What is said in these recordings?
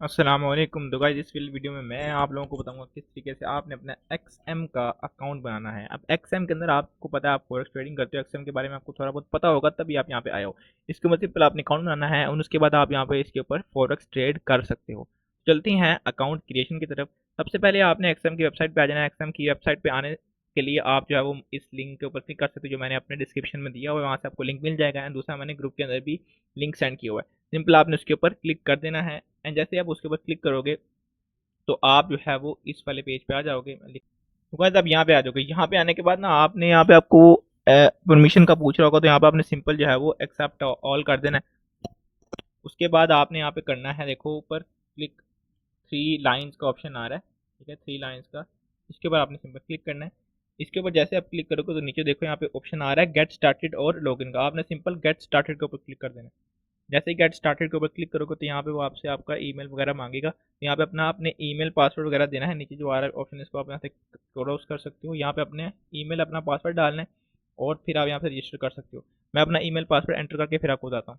अस्सलाम वालेकुम। तो गाइस इस वीडियो में मैं आप लोगों को बताऊंगा किस तरीके से आपने अपना XM का अकाउंट बनाना है। अब XM के अंदर आपको पता है आप फॉरेक्स ट्रेडिंग करते हो, XM के बारे में आपको थोड़ा बहुत पता होगा तभी आप यहाँ पे आए हो। इसके मतलब पहले आपने अकाउंट बनाना है और उसके बाद आप यहाँ पे इसके ऊपर फॉरेक्स ट्रेड कर सकते हो। चलते हैं अकाउंट क्रिएशन की तरफ। सबसे पहले आपने XM की वेबसाइट पे आ जाना है। XM की वेबसाइट पे आने के लिए आप जो है वो इस लिंक के ऊपर क्लिक कर सकते हो जो मैंने अपने डिस्क्रिप्शन में दिया हुआ है, वहाँ से आपको लिंक मिल जाएगा। एंड दूसरा मैंने ग्रुप के अंदर भी लिंक सेंड किया हुआ है। सिंपल आपने उसके ऊपर क्लिक कर देना है। एंड जैसे आप उसके ऊपर क्लिक करोगे तो आप जो है वो इस वाले पेज पे आ जाओगे। तो गाइस आप यहाँ पे आ जाओगे। यहाँ पे आने के बाद ना आपने यहाँ पे आपको परमिशन का पूछ रहा होगा, तो यहाँ पे आपने सिंपल जो है वो एक्सेप्ट ऑल कर देना है। उसके बाद आपने यहाँ पे करना है, देखो ऊपर क्लिक थ्री लाइंस का ऑप्शन आ रहा है, ठीक है, थ्री लाइंस का। इसके ऊपर आपने सिंपल क्लिक करना है। इसके ऊपर जैसे आप क्लिक करोगे तो नीचे देखो यहाँ पे ऑप्शन आ रहा है गेट स्टार्टेड और लॉगिन का। आपने सिंपल गेट स्टार्टेड के ऊपर क्लिक कर देना है। जैसे ही गेट स्टार्टेड के ऊपर क्लिक करोगे तो यहाँ पे वो आपसे आपका ईमेल वगैरह मांगेगा। तो यहाँ पे अपना अपने ईमेल पासवर्ड वगैरह देना है। नीचे जो आ रहा है ऑप्शन इसको आप यहाँ से क्रॉस कर सकते हो। यहाँ पे अपने ईमेल अपना पासवर्ड डालना है और फिर आप यहाँ से रजिस्टर कर सकते हो। मैं अपना ईमेल पासवर्ड एंटर करके फिर आपको बताता हूँ।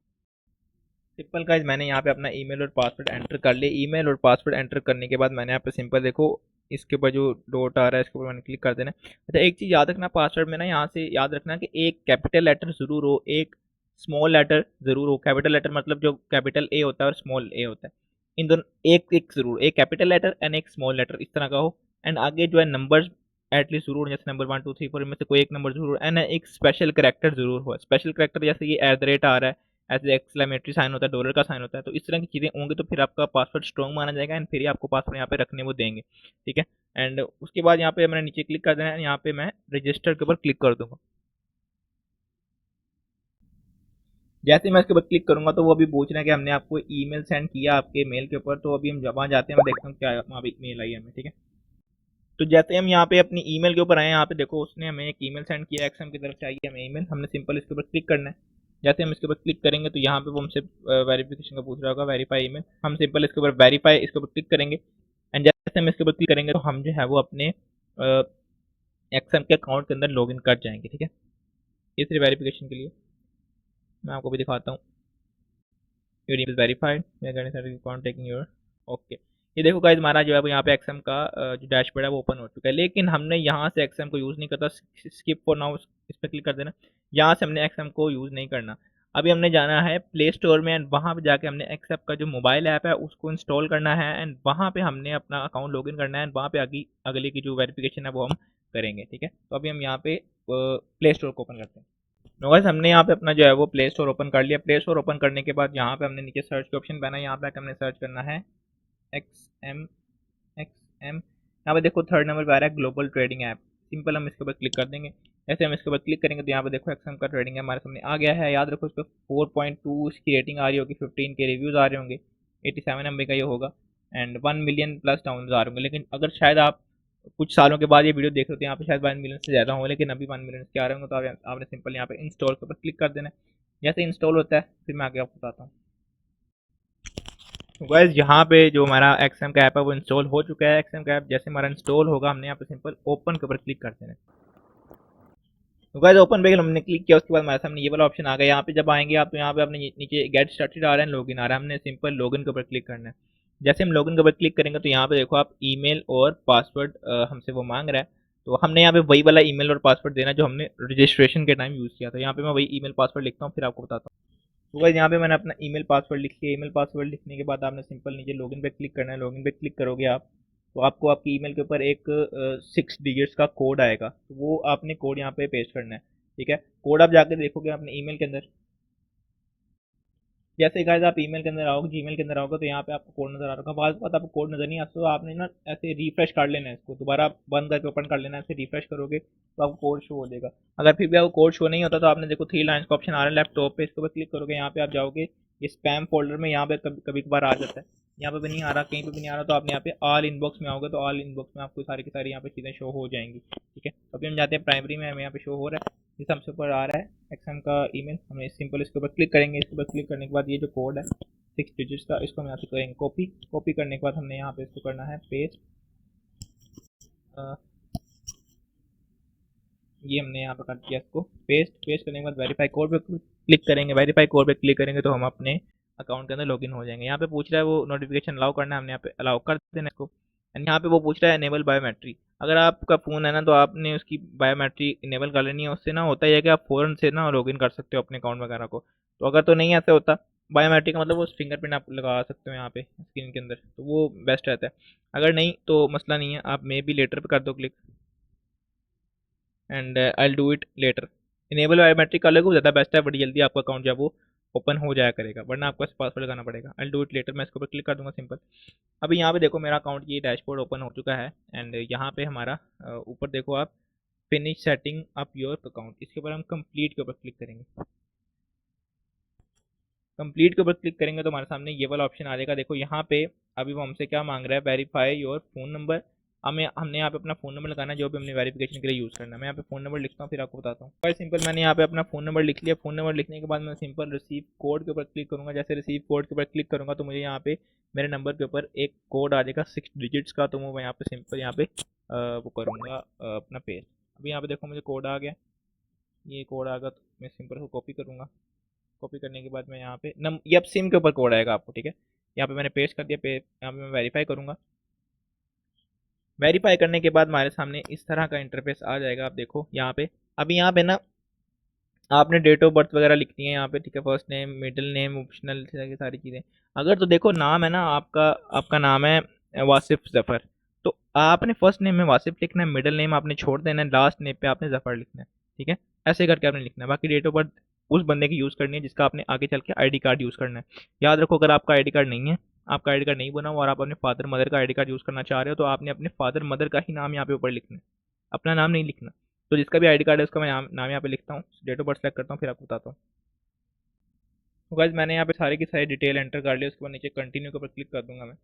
सिंपल गाइस मैंने यहाँ पे अपना ईमेल और पासवर्ड एंटर कर लिया। ईमेल और पासवर्ड एंटर करने के बाद मैंने यहाँ पे सिंपल देखो इसके ऊपर जो डॉट आ रहा है इसके ऊपर मैंने क्लिक कर देना है। अच्छा एक चीज़ याद रखना, पासवर्ड में ना यहाँ से याद रखना कि एक कैपिटल लेटर ज़रूर हो, एक स्मॉल लेटर ज़रूर हो। कैपिटल लेटर मतलब जो कैपिटल ए होता है और स्मॉल ए होता है, इन दोनों एक एक ज़रूर, एक कैपिटल लेटर एंड एक स्मॉल लेटर इस तरह का हो। एंड आगे जो है नंबर्स एटलीस्ट जरूर, जैसे नंबर 1 2 3 4 इनमें से कोई एक नंबर जरूर। एंड एक स्पेशल करेक्टर जरूर हो। स्पेशल करेक्टर जैसे ये एट द रेट आ रहा है, ऐसे एक्सक्लेमेटरी साइन होता है, डॉलर का साइन होता है, तो इस तरह की चीज़ें होंगी तो फिर आपका पासवर्ड स्ट्रॉन्ग माना जाएगा एंड फिर ही आपको पासवर्ड यहाँ पे रखने वो देंगे। ठीक है। एंड उसके बाद यहाँ पे मैंने नीचे क्लिक कर देना है। यहाँ पे मैं रजिस्टर के ऊपर क्लिक कर दूंगा। जैसे ही मैं इसके ऊपर क्लिक करूंगा तो वो अभी पूछ रहा है कि हमने आपको ईमेल सेंड किया आपके मेल के ऊपर। तो अभी हम वहाँ जाते हैं, मैं देखता हूँ क्या वहाँ पे मेल आई है हमें। ठीक है। तो जैसे हम यहाँ पे अपनी ईमेल के ऊपर आए, यहाँ पे देखो उसने हमें एक ईमेल सेंड किया, एक्सएम की तरफ से आई है हमें ईमेल। हमने सिंपल इसके ऊपर क्लिक करना है। जैसे हम इसके ऊपर क्लिक करेंगे तो यहाँ पे वो हमसे वेरिफिकेशन का पूछ रहा होगा, वेरीफाई ईमेल। हम सिंपल इसके ऊपर वेरीफाई इसके ऊपर क्लिक करेंगे। एंड जैसे हम इसके ऊपर क्लिक करेंगे तो हम जो है वो अपने एक्सएम के अकाउंट के अंदर लॉग इन कर जाएंगे। ठीक है। तीसरी वेरिफिकेशन के लिए मैं आपको भी दिखाता हूँ। Your email verified, account taking your, okay. ये देखो गाइज हमारा जो है वो यहाँ पे एक्सएम का जो डैशबोर्ड है वो ओपन हो चुका है, लेकिन हमने यहाँ से एक्सएम को यूज़ नहीं करता। स्किप फॉर नाउ इस पर क्लिक कर देना। यहाँ से हमने एक्सएम को यूज़ नहीं करना। अभी हमने जाना है प्ले स्टोर में एंड वहाँ पे जाके हमने एक्सएम का जो मोबाइल ऐप है उसको इंस्टॉल करना है। एंड वहाँ पे हमने अपना अकाउंट लॉगिन करना है एंड वहाँ पे आगे अगले की जो वेरिफिकेशन है वो हम करेंगे। ठीक है। तो अभी हम यहाँ पे प्ले स्टोर को ओपन करते हैं। तो गाइस हमने यहाँ पे अपना जो है वो प्ले स्टोर ओपन कर लिया। प्ले स्टोर ओपन करने के बाद यहाँ पे हमने नीचे सर्च के ऑप्शन बना है, यहाँ पे हमने सर्च करना है एक्स एम। यहाँ पे देखो थर्ड नंबर पे आ रहा है ग्लोबल ट्रेडिंग ऐप। सिंपल हम इसके ऊपर क्लिक कर देंगे। जैसे हम इसके ऊपर क्लिक करेंगे तो यहाँ पे देखो एक्सएम का ट्रेडिंग है हमारे सामने आ गया है। याद रखो इसको 4.2 इसकी रेटिंग आ रही होगी, 15 के रिव्यूज़ आ रहे होंगे, 87 MB का ये होगा एंड 1 मिलियन प्लस डाउनलोड आ रहे होंगे। लेकिन अगर शायद आप कुछ सालों के बाद ये वीडियो देख रहे हो तो यहाँ पे शायद 1 मिलियन से ज़्यादा होंगे, लेकिन अभी 1 मिलियन के आ रहे होंगे। तो आपने सिंपल यहाँ पे इंस्टॉल के ऊपर क्लिक कर देना है। जैसे इंस्टॉल होता है फिर मैं आगे आपको बताता हूँ। तो गाइस यहाँ पे जो हमारा एक्सएम का ऐप है वो इंस्टॉल हो चुका है। एक्सएम का ऐप जैसे हमारा इंस्टॉल होगा हमने यहाँ पे सिंपल ओपन के ऊपर क्लिक कर देना है। तो गाइस ओपन पे हमने क्लिक किया, उसके बाद हमारे सामने ये वाला ऑप्शन आ गया। यहाँ पे जब आएंगे आप तो यहाँ पे अपने नीचे गेट स्टार्टेड आ रहा है, लॉगिन आ रहा है, हमने सिंपल लॉगिन के ऊपर क्लिक करना है। जैसे हम लॉगिन के ऊपर क्लिक करेंगे तो यहाँ पे देखो आप ईमेल और पासवर्ड हमसे वो मांग रहा है। तो हमने यहाँ पे वही वाला ईमेल और पासवर्ड देना जो हमने रजिस्ट्रेशन के टाइम यूज़ किया था। यहाँ पे मैं वही ईमेल पासवर्ड लिखता हूँ फिर आपको बताता हूँ। तो गाइस यहाँ पे मैंने अपना ईमेल पासवर्ड लिख लिया। ईमेल पासवर्ड लिखने के बाद आपने सिंपल नीचे लॉगिन पे क्लिक करना है। लॉगिन पे क्लिक करोगे आप तो आपको आपकी ईमेल के ऊपर एक 6 डिजिट्स का कोड आएगा, तो वो आपने कोड यहाँ पे पेस्ट करना है। ठीक है। कोड आप जाके देखोगे अपने ईमेल के अंदर। जैसे गाइस आप ईमेल के अंदर आओगे, जीमेल के अंदर आओगे तो यहाँ पे आपको कोड नजर आ रहा होगा। बाद बात आपको कोड नजर नहीं आता तो आपने ना ऐसे रिफ्रेश कर लेना है, इसको दोबारा बंद करके ओपन कर लेना है। ऐसे रिफ्रेश करोगे तो आपको कोड शो हो जाएगा। अगर फिर भी आपको कोड शो नहीं होता तो आपने देखो थ्री लाइन्स का ऑप्शन आ रहा है लेफ्ट टॉप पे, इसके ऊपर क्लिक करोगे। यहाँ पे आप जाओगे, ये स्पैम फोल्डर में यहाँ पे कभी कभार आ जाता है। यहाँ पे भी नहीं आ रहा, कहीं पे भी नहीं आ रहा तो आपने यहाँ पे ऑल इनबॉक्स में आओगे तो ऑल इनबॉक्स में आपको सारी की सारी यहाँ पे चीज़ें शो हो जाएंगी। ठीक है। अभी हम जाते हैं प्राइमरी में, हमें यहाँ पे शो हो रहा है, इस हमसे ऊपर आ रहा है एक्सएम का ईमेल। हमें सिंपल इसके ऊपर क्लिक करेंगे। इसके ऊपर क्लिक करने के बाद ये जो कोड है 6 डिजिट्स का, इसको हम यहाँ से करेंगे कॉपी। कॉपी करने के बाद हमने यहाँ पे इसको करना है पेस्ट। ये हमने यहाँ पे कर दिया इसको पेस्ट। पेस्ट करने के बाद वेरीफाई कोड पे क्लिक करेंगे। वेरीफाई कोड पे क्लिक करेंगे तो हम अपने अकाउंट के अंदर लॉगिन हो जाएंगे। यहाँ पे पूछ रहा है वो नोटिफिकेशन अलाउ करना है, हमने यहाँ पे अलाउ कर देना है इसको। एंड यहाँ पे वो पूछ रहा है एनेबल बायोमेट्री। अगर आपका फ़ोन है ना तो आपने उसकी बायोमेट्री इनेबल कर लेनी है। उससे ना होता ही है कि आप फ़ौरन से ना लॉगिन कर सकते हो अपने अकाउंट वगैरह को। तो अगर तो नहीं ऐसा होता, बायोमेट्रिक का मतलब वो फिंगरप्रिंट आप लगा सकते हो यहाँ पे स्क्रीन के अंदर, तो वो बेस्ट रहता है। अगर नहीं तो मसला नहीं है, आप मे बी लेटर पे कर दो click, and I do it later. Enable biometric अलग हो जाता है, बेस्ट है, बड़ी जल्दी आपका अकाउंट जो है वो ओपन हो जाया करेगा, वरना आपको पासवर्ड लगाना पड़ेगा। आई डू इट लेटर, मैं इसके ऊपर क्लिक कर दूंगा सिंपल। अभी यहाँ पे देखो मेरा अकाउंट की डैशबोर्ड ओपन हो चुका है। एंड यहाँ पे हमारा ऊपर देखो आप, finish setting up your account, इसके ऊपर हम कंप्लीट के ऊपर क्लिक करेंगे। कंप्लीट के ऊपर क्लिक करेंगे तो हमारे सामने ये वाला ऑप्शन आ जाएगा। देखो यहाँ पे अभी वो हमसे क्या मांग रहा है, वेरीफाई योर फ़ोन नंबर। हमने यहाँ पे अपना फ़ोन नंबर लगाना है जो भी हमने वेरिफिकेशन के लिए यूज़ करना है। मैं यहाँ पे फ़ोन नंबर लिखता हूँ, फिर आपको बताता हूँ। भाई सिंपल मैंने यहाँ पे अपना फ़ोन नंबर लिख लिया। फ़ोन नंबर लिखने के बाद मैं सिंपल रिसीव कोड के ऊपर क्लिक करूँगा। जैसे रिसीव कोड के ऊपर क्लिक करूँगा तो मुझे यहाँ पे मेरे नंबर के ऊपर एक कोड आ जाएगा 6 डिजिट्स का। तो मैं यहाँ पे सिंपल यहाँ पे वो करूँगा अपना पेज। अभी यहाँ पे देखो मुझे कोड आ गया, ये कोड आ गया तो मैं सिंपल को कॉपी करूँगा। कॉपी करने के बाद मैं यहाँ पे ये अब सिम के ऊपर कोड आएगा आपको, ठीक है। यहाँ पे मैंने पेस्ट कर दिया, यहाँ पे मैं वेरीफाई करूँगा। वेरीफाई करने के बाद हमारे सामने इस तरह का इंटरफेस आ जाएगा। आप देखो यहाँ पे, अभी यहाँ पे ना आपने डेट ऑफ बर्थ वगैरह लिखनी है यहाँ पे, ठीक है। First name, middle name, optional, सारी चीज़ें। अगर तो देखो नाम है ना आपका, आपका नाम है वासिफ जफ़र, तो आपने फर्स्ट नेम में वासिफ लिखना है, मिडिल नेम आपने छोड़ देना है, लास्ट नेम पे आपने जफ़र लिखना है, ठीक है। ऐसे करके आपने लिखना है। बाकी डेट ऑफ बर्थ उस बंदे की यूज़ करनी है जिसका आपने आगे चल के आईडी कार्ड यूज़ करना है। याद रखो, अगर आपका आईडी कार्ड नहीं है, आपका आईडी कार्ड नहीं बना हुआ और आप अपने फादर मदर का आईडी कार्ड यूज़ करना चाह रहे हो, तो आपने अपने फादर मदर का ही नाम यहाँ पे ऊपर लिखना है, अपना नाम नहीं लिखना। तो जिसका भी आईडी कार्ड है उसका मैं नाम यहाँ पे लिखता हूँ, डेट ऑफ बर्थ सेलेक्ट करता हूँ, फिर आपको बताता हूँ। तो गाइस मैंने यहाँ पे सारी की सारी डिटेल एंटर कर ली। उसके बाद नीचे कंटिन्यू के ऊपर क्लिक कर दूंगा मैं।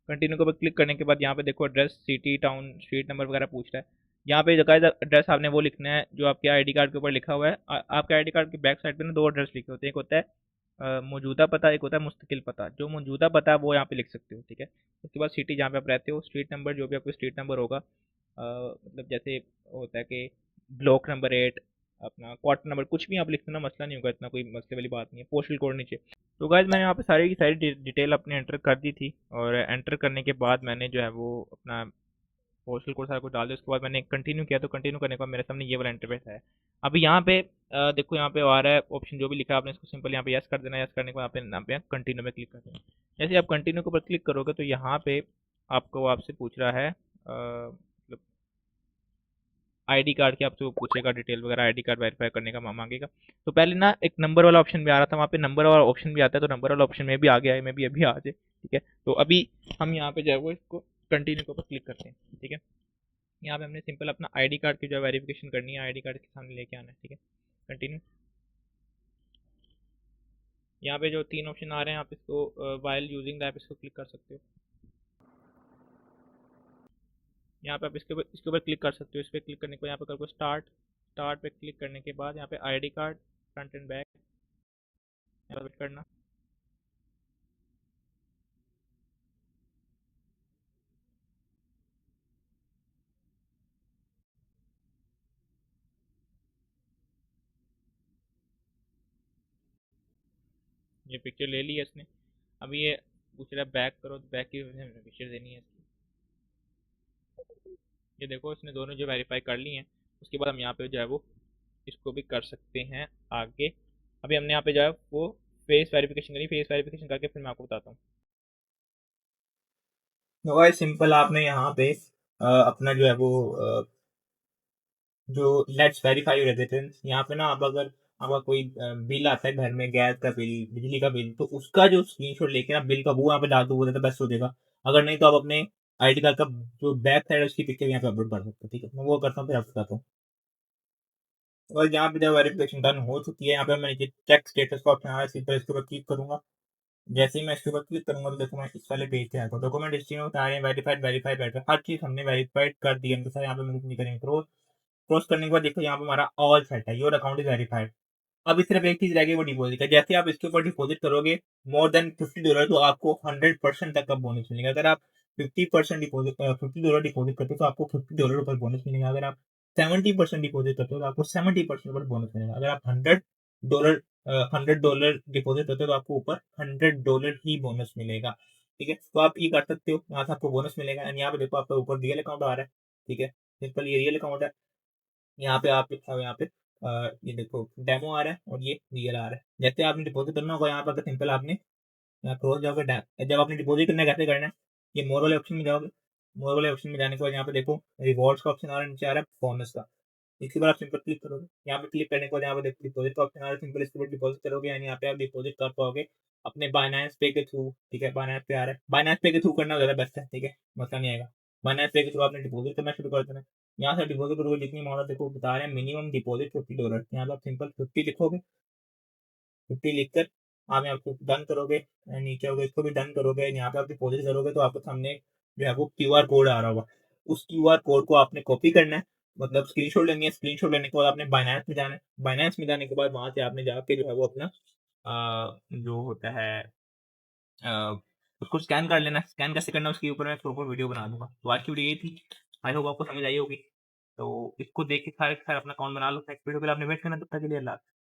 कंटिन्यू के ऊपर क्लिक करने के बाद यहाँ पे देखो address, city, town, street number वगैरह पूछ रहा है। यहाँ पे गाइस एड्रेस आपने वो लिखना है जो आपके आईडी कार्ड के ऊपर लिखा हुआ है। आपके आईडी कार्ड के बैक साइड पे ना 2 एड्रेस लिखे होते हैं, एक होता है मौजूदा पता, एक होता है मुस्तकिल पता। जो मौजूदा पता है वो यहाँ पे लिख सकते हो, ठीक है। उसके बाद सिटी जहाँ पे आप रहते हो, स्ट्रीट नंबर जो भी आपको स्ट्रीट नंबर होगा, मतलब जैसे होता है कि ब्लॉक नंबर 8, अपना क्वार्टर नंबर, कुछ भी आप लिख देना, मसला नहीं होगा, इतना कोई मसले वाली बात नहीं है। पोस्टल कोड नीचे। तो गाइज मैंने यहाँ पे सारी की सारी डिटेल अपने एंटर कर दी थी, और एंटर करने के बाद मैंने जो है वो अपना पोस्टल कोड सारा कुछ डाल दिया। उसके बाद मैंने कंटिन्यू किया, तो कंटिन्यू करने के बाद मेरे सामने ये वाला इंटरफेस है। अभी यहाँ पे देखो यहाँ पे आ रहा है ऑप्शन जो भी लिखा है आपने इसको सिंपल यहाँ पे यस कर देना। यस करने के बाद यहाँ पे कंटिन्यू में क्लिक कर देना। जैसे आप कंटिन्यू के ऊपर क्लिक करोगे तो यहाँ पे आपको आपसे पूछ रहा है मतलब आईडी कार्ड की आपसे वो पूछेगा डिटेल वगैरह, आईडी कार्ड वेरीफाई करने का मांगेगा। तो पहले ना एक नंबर वाला ऑप्शन भी आ रहा था, वहाँ पे नंबर वाला ऑप्शन भी आता है, तो नंबर वाला ऑप्शन में भी आ गया है, में भी अभी आ जाए, ठीक है। तो अभी हम यहाँ पे जो है वो इसको कंटिन्यू के ऊपर क्लिक करते हैं, ठीक है। यहाँ पे हमने सिंपल अपना आईडी कार्ड की जो वेरिफिकेशन करनी है, आईडी कार्ड के सामने लेके आना है, ठीक है। कंटिन्यू। यहाँ पे जो 3 ऑप्शन आ रहे हैं आप इसको वाइल यूजिंग द ऐप इसको क्लिक कर सकते हो। यहाँ पे आप इसके ऊपर क्लिक कर सकते हो। इस पर क्लिक करने के बाद यहाँ पे करो स्टार्ट। स्टार्ट पे क्लिक करने के बाद यहाँ पे ID card front and back wait करना। ये पिक्चर ले ली है इसने। अभी ये पूछ रहा है बैक करो, तो बैक की पिक्चर देनी है इसकी। ये देखो इसने दोनों जो वेरीफाई कर ली हैं। उसके बाद हम यहाँ पे जो है वो इसको भी कर सकते हैं आगे। अभी हमने यहाँ पे जो है वो फेस वेरिफिकेशन करी। फेस वेरिफिकेशन करके फिर मैं आपको बताता हूँ। तो भाई सिंपल आपने यहाँ पे अपना जो है वो जो लेट्स वेरीफाई योर रेजिडेंस, यहाँ पे ना आप अगर आपका कोई बिल आता है घर में, गैस का बिल, बिजली का बिल, तो उसका जो स्क्रीनशॉट लेके ना बिल का वो यहाँ पे डाल दो, वो ज़्यादा बेस्ट हो जाएगा। अगर नहीं तो आप अपने आईडी कार्ड का जो बैक साइड है उसकी पिक्चर यहाँ पे अपलोड कर सकते हो, ठीक है। मैं वो करता हूँ फिर आपको बताता हूँ। और यहाँ पे जब वेरिफिकेशन डन हो चुकी है, यहाँ पे मैं नीचे चेक स्टेटस का ऑप्शन आ रहा है, सिंपल इसके ऊपर क्लिक करूंगा। जैसे ही मैं इसके ऊपर क्लिक करूंगा तो देखो मैं इस वाले पेज पे आता हूँ। डॉक्यूमेंट हिस्ट्री में बता रहे हैं वेरीफाइड, वेरीफाइड, वेरीफाइड, हर चीज़ हमने वेरीफाइड कर दी है। तो सर यहाँ पे मुझे नहीं करेंगे क्रॉस। क्रॉस करने के बाद देखो यहाँ पे हमारा ऑल सेट है, योर अकाउंट इज वेरीफाइड। अब इस तरफ एक चीज रह गई वो डिपॉजिट का। जैसे आप इसके ऊपर डिपॉजिट करोगे मोर देन $50, तो आपको 100% तक का बोनस मिलेगा। अगर आप 50% डिपॉजिट, $50 डिपॉजिट करते हो तो आपको $50 पर बोनस मिलेगा। अगर आप 70% डिपॉजिट करते हो तो आपको 70% पर बोनस मिलेगा। अगर आप $100 $100 डिपॉजिट होते हैं तो आपको ऊपर $100 ही बोनस मिलेगा। ठीक है, तो आप ये कर सकते हो, यहाँ से आपको बोनस मिलेगा। एंड यहाँ पे देखो आपका ऊपर रियल अकाउंट आ रहा है। ठीक है, सिंपल ये रियल अकाउंट है। यहाँ पे आप यहाँ पे ये देखो डेमो आ रहा है और ये रियल आ रहा है। जैसे आपने डिपॉजिट करना होगा यहाँ पर सिंपल आपने यहाँ क्लोज जाओगे, जब आपने डिपॉजिट करना है कैसे करना है, ये मोर वाले ऑप्शन में जाओगे। मोर वाले ऑप्शन में जाने के बाद यहाँ पे देखो रिवॉर्ड्स का ऑप्शन आ रहा है, नीचे आ रहा है बोनस का। इसके बाद आप सिंपल क्लिक करोगे, यहाँ पे क्लिक करने के बाद यहाँ पे देखो डिपॉजिट का ऑप्शन आ रहा है, सिंपल इसके बाद डिपॉजिट करोगे यानी यहाँ पे आप डिपॉजिट कर पाओगे अपने बाइनेंस पे के थ्रू। ठीक है, बाइनेंस पे आ रहा है, बाइनेंस पे के थ्रू करना ज़्यादा बेस्ट है। ठीक है, मसला नहीं आएगा। बाइनेंस पे के थ्रू आपने डिपॉजिट करना शुरू कर देना है। यहाँ से डिपॉजिट करोगे जितनी अमाउंट देखो बता रहे हैं, मिनिमम डिपॉजिट $50। यहाँ पे आप सिंपल 50 लिखोगे, 50 लिखकर आप यहाँ पे डन करोगे, नीचे होगा इसको भी डन करोगे। यहाँ पे आप डिपॉजिट करोगे तो आपको सामने जो है वो क्यूआर कोड आ रहा होगा। उस क्यूआर कोड को आपने कॉपी करना है, मतलब स्क्रीनशॉट लेनी है। स्क्रीनशॉट लेने के बाद आपने बाइनेंस में जाना है। बाइनेंस में जाने के बाद वहां से आपने जाके जो है वो अपना जो होता है अ, उसको स्कैन कर लेना। स्कैन कैसे करना है उसके ऊपर मैं प्रॉपर वीडियो बना दूंगा। तो आज की वीडियो ये थी, आई होप आपको समझ आई होगी। तो इसको देख के खैर खैर अपना अकाउंट बना लो। नेक्स्ट वीडियो के लिए आपने वेट करना, तब तक के लिए अल्लाह।